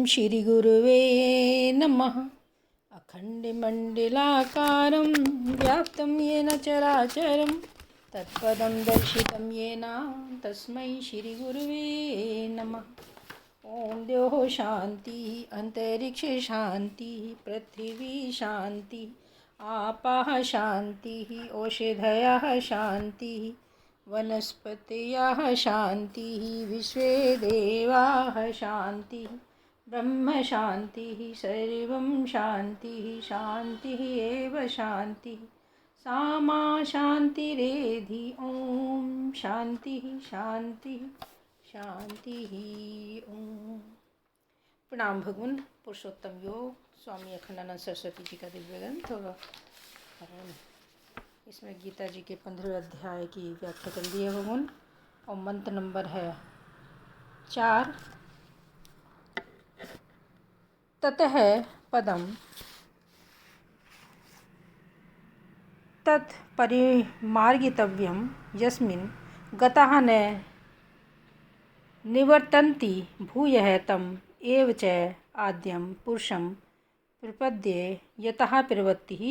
श्रीगुरुवे नमः। अखण्डमण्डलाकारं व्याप्तं येन चराचरं तत्पदं दर्शितं येन तस्मै श्रीगुरुवे नमः। ॐ द्योः शान्तिः अन्तरिक्षे शान्तिः पृथिवी शान्तिः आपाः शान्तिः ओषधयः शान्तिः वनस्पतयः शान्तिः विश्वे देवाः शान्तिः ब्रह्म शान्तिः सर्वं शान्तिः शान्तिः एव शान्तिः सा मा शान्तिरेधि। ॐ शान्तिः शान्तिः शान्तिः। ॐ प्रणाम भगवान पुरुषोत्तम योग स्वामी अखंडानंद सरस्वती जी का दिव्य ग्रंथ होगा। इसमें गीता जी के 15वें अध्याय की व्याख्या कर दी है भगवान और मंत्र नंबर है 4। ततः पदम तत् परिमार्गितव्यं यस्मिन् गताः न निवर्तन्ति भूयः तम एव च आद्यं पुरुषं प्रपद्ये यतः प्रवृत्तिः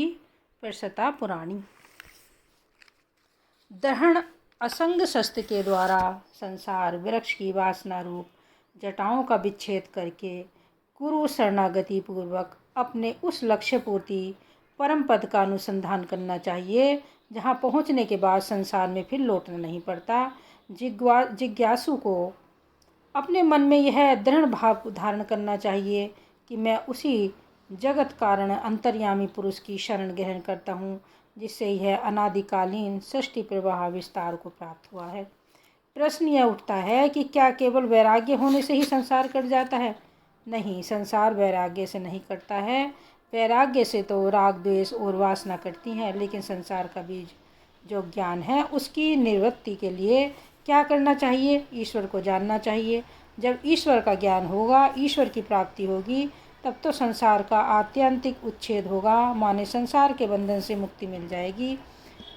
प्रसता पुराणी। दहन असंग शस्त्र के द्वारा संसार वृक्ष की वासना रूप जटाओं का विच्छेद करके गुरु शरणागति पूर्वक अपने उस लक्ष्य पूर्ति परम पद का अनुसंधान करना चाहिए जहाँ पहुँचने के बाद संसार में फिर लौटना नहीं पड़ता। जिज्ञासु को अपने मन में यह दृढ़ भाव धारण करना चाहिए कि मैं उसी जगत कारण अंतर्यामी पुरुष की शरण ग्रहण करता हूँ जिससे यह अनादिकालीन सृष्टि प्रवाह विस्तार को प्राप्त हुआ है। प्रश्न यह उठता है कि क्या केवल वैराग्य होने से ही संसार कट जाता है? नहीं, संसार वैराग्य से नहीं कटता है। वैराग्य से तो राग द्वेष और वासना कटती हैं, लेकिन संसार का बीज जो ज्ञान है उसकी निवृत्ति के लिए क्या करना चाहिए? ईश्वर को जानना चाहिए। जब ईश्वर का ज्ञान होगा, ईश्वर की प्राप्ति होगी, तब तो संसार का आत्यंतिक उच्छेद होगा, माने संसार के बंधन से मुक्ति मिल जाएगी।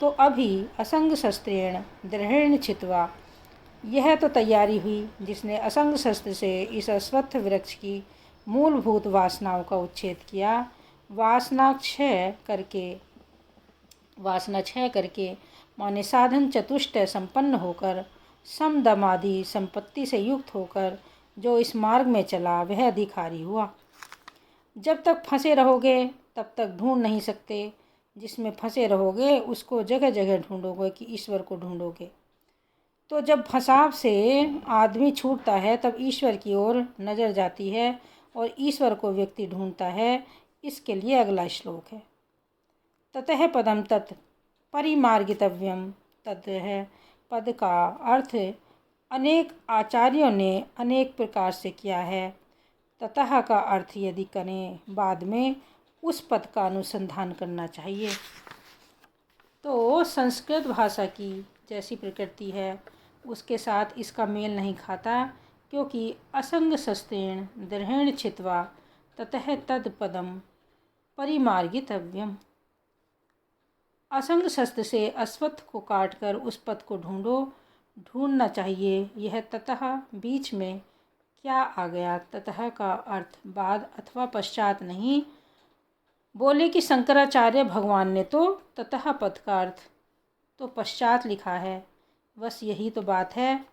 तो अभी असंग शस्त्रेण दृढ़ेण छित्वा, यह तो तैयारी हुई जिसने असंग शस्त्र से इस अश्वत्थ वृक्ष की मूलभूत वासनाओं का उच्छेद किया। वासना क्षय करके माने साधन चतुष्ट संपन्न होकर समदमादि संपत्ति से युक्त होकर जो इस मार्ग में चला वह अधिकारी हुआ। जब तक फंसे रहोगे तब तक ढूंढ नहीं सकते। जिसमें फंसे रहोगे उसको जगह जगह ढूंढोगे कि ईश्वर को ढूंढोगे। तो जब फंसाव से आदमी छूटता है तब ईश्वर की ओर नज़र जाती है और ईश्वर को व्यक्ति ढूंढता है। इसके लिए अगला श्लोक है ततः पदम तत् परिमार्गितव्यम। ततः पद का अर्थ अनेक आचार्यों ने अनेक प्रकार से किया है। ततः का अर्थ यदि करें बाद में उस पद का अनुसंधान करना चाहिए। तो संस्कृत भाषा की जैसी प्रकृति है उसके साथ इसका मेल नहीं खाता, क्योंकि असंग शस्त्रेण दृढ़ेण छित्वा ततः तद पदम परिमार्गितव्यम। असंग शस्त्र से अश्वत्थ को काटकर उस पद को ढूंढना चाहिए। यह ततः बीच में क्या आ गया? ततः का अर्थ बाद अथवा पश्चात नहीं। बोले कि शंकराचार्य भगवान ने तो ततः पद का अर्थ तो पश्चात लिखा है, बस यही तो बात है।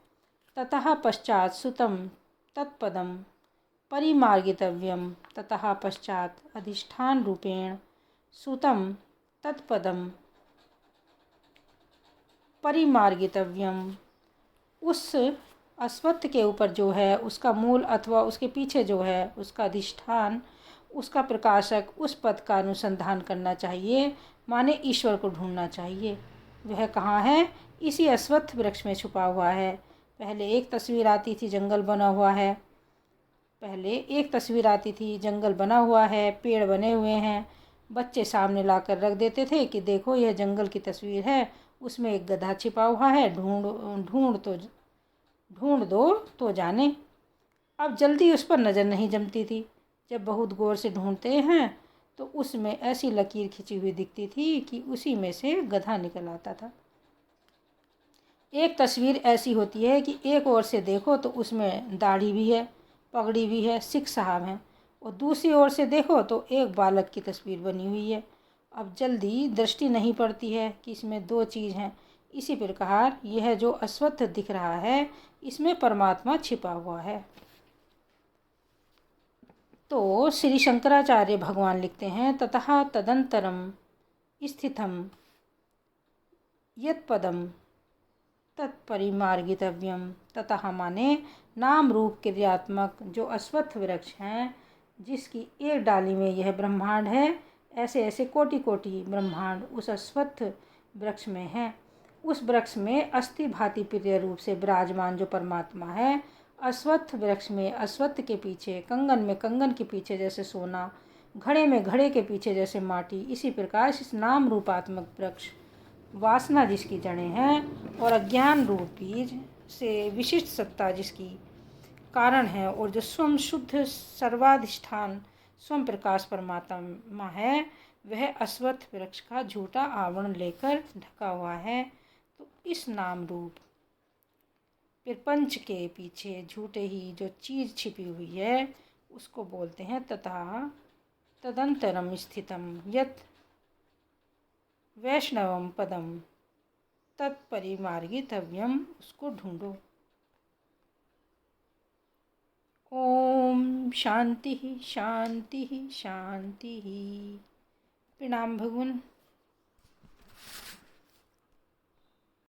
ततः पश्चात सुतम तत्पदम परिमार्गितव्यम। ततः पश्चात अधिष्ठान रूपेण सुतम तत्पदम परिमार्गितव्यम। उस अश्वत्थ के ऊपर जो है उसका मूल अथवा उसके पीछे जो है उसका अधिष्ठान, उसका प्रकाशक, उस पद का अनुसंधान करना चाहिए, माने ईश्वर को ढूंढना चाहिए। वह कहाँ है? इसी अश्वत्थ वृक्ष में छुपा हुआ है। पहले एक तस्वीर आती थी जंगल बना हुआ है, जंगल बना हुआ है, पेड़ बने हुए हैं। बच्चे सामने लाकर रख देते थे कि देखो यह जंगल की तस्वीर है, उसमें एक गधा छिपा हुआ है, ढूंढ दो तो जाने। अब जल्दी उस पर नज़र नहीं जमती थी। जब बहुत गौर से ढूंढते हैं तो उसमें ऐसी लकीर खिंची हुई दिखती थी कि उसी में से गधा निकल आता था। एक तस्वीर ऐसी होती है कि एक ओर से देखो तो उसमें दाढ़ी भी है, पगड़ी भी है, सिख साहब हैं, और दूसरी ओर से देखो तो एक बालक की तस्वीर बनी हुई है। अब जल्दी दृष्टि नहीं पड़ती है कि इसमें दो चीज़ हैं। इसी प्रकार यह जो अश्वत्थ दिख रहा है, इसमें परमात्मा छिपा हुआ है। तो श्री शंकराचार्य भगवान लिखते हैं, ततः तदंतरम स्थितम यत्पदम तत्परिमार्गितव्यम। ततः माने नाम रूप क्रियात्मक जो अश्वत्थ वृक्ष हैं, जिसकी एक डाली में यह ब्रह्मांड है, ऐसे ऐसे कोटि कोटि ब्रह्मांड उस अश्वत्थ वृक्ष में हैं। उस वृक्ष में अस्थि भांति प्रिय रूप से विराजमान जो परमात्मा है, अश्वत्थ वृक्ष में अश्वत्थ के पीछे, कंगन में कंगन के पीछे जैसे सोना, घड़े में घड़े के पीछे जैसे माटी, इसी प्रकार इस नाम रूपात्मक वृक्ष वासना जिसकी जड़ें हैं और अज्ञान रूप बीज से विशिष्ट सत्ता जिसकी कारण है, और जो स्वयं शुद्ध सर्वाधिष्ठान स्वयं प्रकाश परमात्मा है, वह अश्वत्थ वृक्ष का झूठा आवरण लेकर ढका हुआ है। तो इस नाम रूप प्रपंच के पीछे झूठे ही जो चीज़ छिपी हुई है, उसको बोलते हैं तथा तदंतरम स्थितम यत् वैष्णवम पदम तत्परिमार्गितव्यम। उसको ढूंढो। ओम शांति शांति शांति। प्रणाम भगवान।